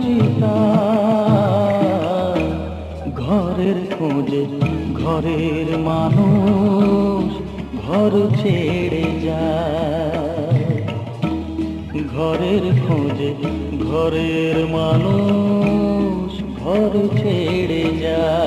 চিতা, ঘরের খোঁজে ঘরের মানুষ ঘর ছেড়ে যায়। ঘরের খোঁজে ঘরের মানুষ ঘর ছেড়ে যায়।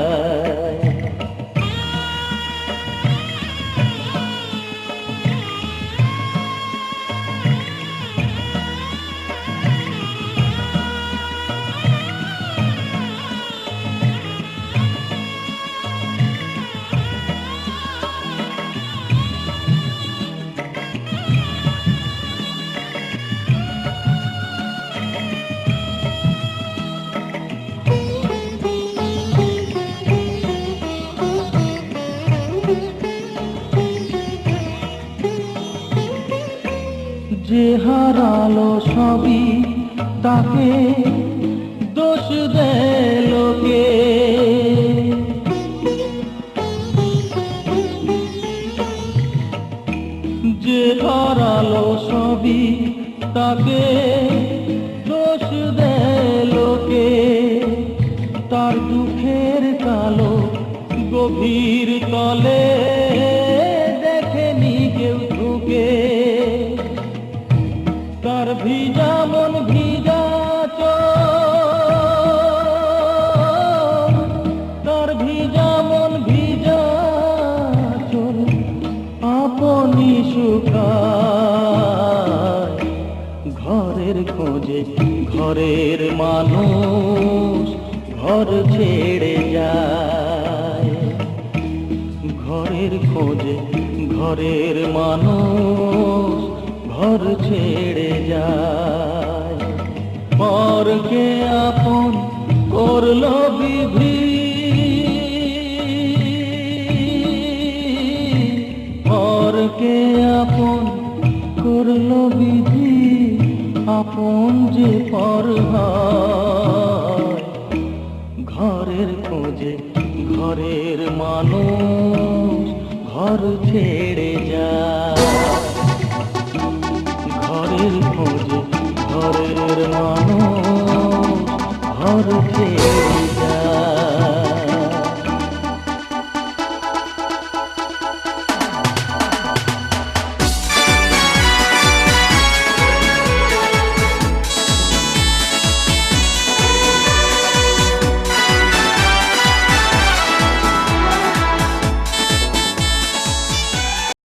যে হারালো সবই তাকে দোষ দেয় লোকে, যে হারালো সবই তাকে দোষ দেয় লোকে। তার দুঃখের কালো গভীর তলে দেখেনি কেউ ঢুকে। তার ভিজা মন ভিজা চোখ, তার ভিজা মন ভিজা চোখ আপনি শুকায়। ঘরের খোঁজে ঘরের মানুষ ঘর ছেড়ে যায়। ঘরের খোঁজে ঘরের মানুষ ঘর ছেড়ে যায়। পরকে আপন করলো বিধি, পরকে আপন করলো বিধি, আপন যে পর হয়। ঘরের খোঁজে ঘরের মানুষ ঘর ছেড়ে যায়। ঘরের খোঁজে ঘরের মানুষ ঘর ছেড়ে